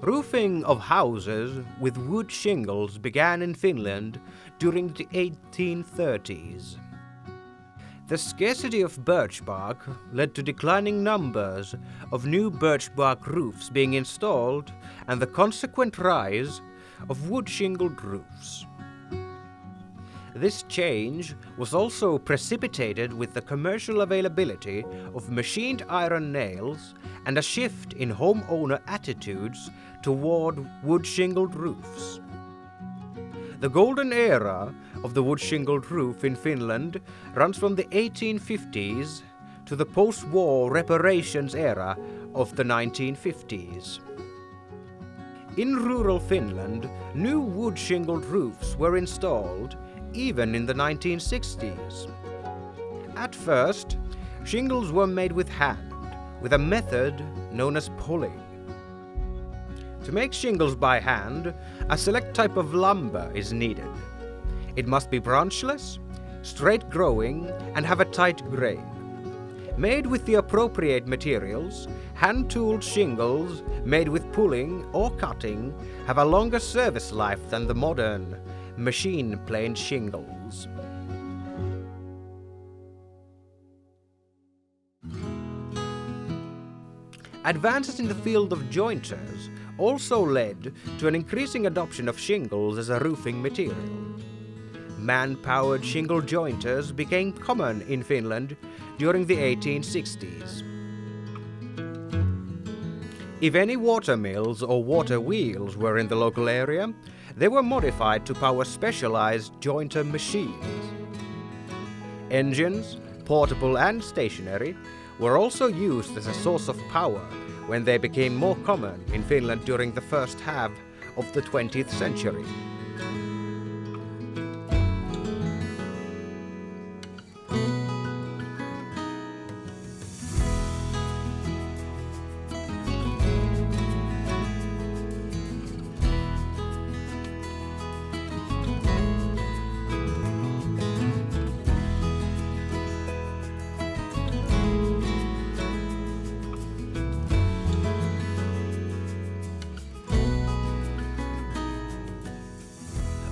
Roofing of houses with wood shingles began in Finland during the 1830s. The scarcity of birch bark led to declining numbers of new birch bark roofs being installed and the consequent rise of wood-shingled roofs. This change was also precipitated with the commercial availability of machined iron nails and a shift in homeowner attitudes toward wood-shingled roofs. The golden era of the wood-shingled roof in Finland runs from the 1850s to the post-war reparations era of the 1950s. In rural Finland, new wood-shingled roofs were installed even in the 1960s. At first, shingles were made with hand, with a method known as pulling. To make shingles by hand, a select type of lumber is needed. It must be branchless, straight growing, and have a tight grain. Made with the appropriate materials, hand-tooled shingles made with pulling or cutting have a longer service life than the modern machine-planed shingles. Advances in the field of jointers also led to an increasing adoption of shingles as a roofing material. Man-powered shingle jointers became common in Finland during the 1860s. If any water mills or water wheels were in the local area, they were modified to power specialized jointer machines. Engines, portable and stationary, were also used as a source of power when they became more common in Finland during the first half of the 20th century.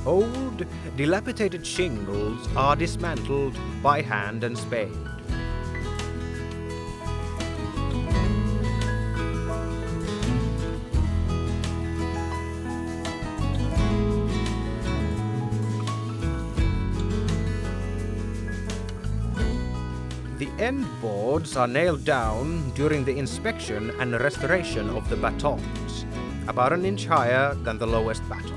Old, dilapidated shingles are dismantled by hand and spade. The end boards are nailed down during the inspection and restoration of the batons, about an inch higher than the lowest baton.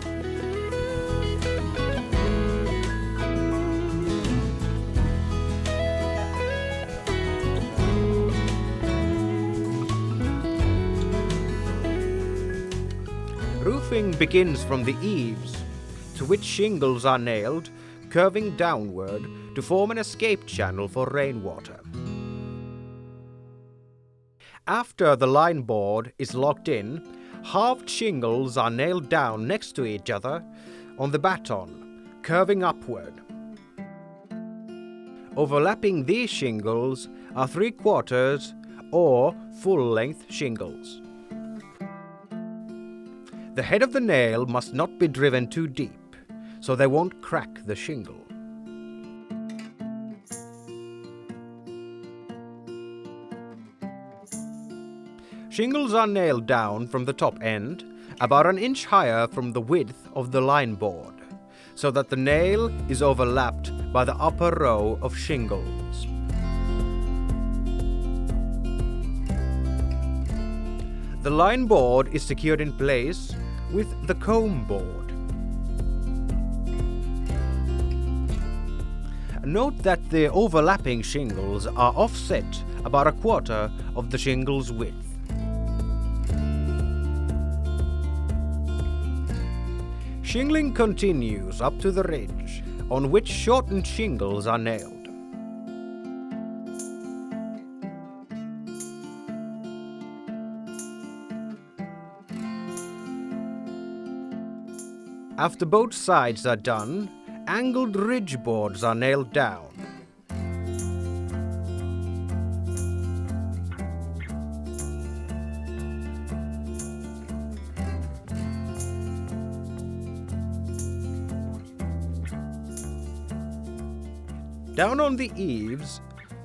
Roofing begins from the eaves, to which shingles are nailed, curving downward to form an escape channel for rainwater. After the line board is locked in, halved shingles are nailed down next to each other on the baton, curving upward. Overlapping these shingles are 3/4 or full-length shingles. The head of the nail must not be driven too deep, so they won't crack the shingle. Shingles are nailed down from the top end, about an inch higher from the width of the line board, so that the nail is overlapped by the upper row of shingles. The line board is secured in place with the comb board. Note that the overlapping shingles are offset about 1/4 of the shingle's width. Shingling continues up to the ridge, on which shortened shingles are nailed. After both sides are done, angled ridge boards are nailed down. Down on the eaves,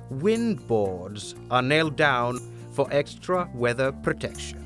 wind boards are nailed down for extra weather protection.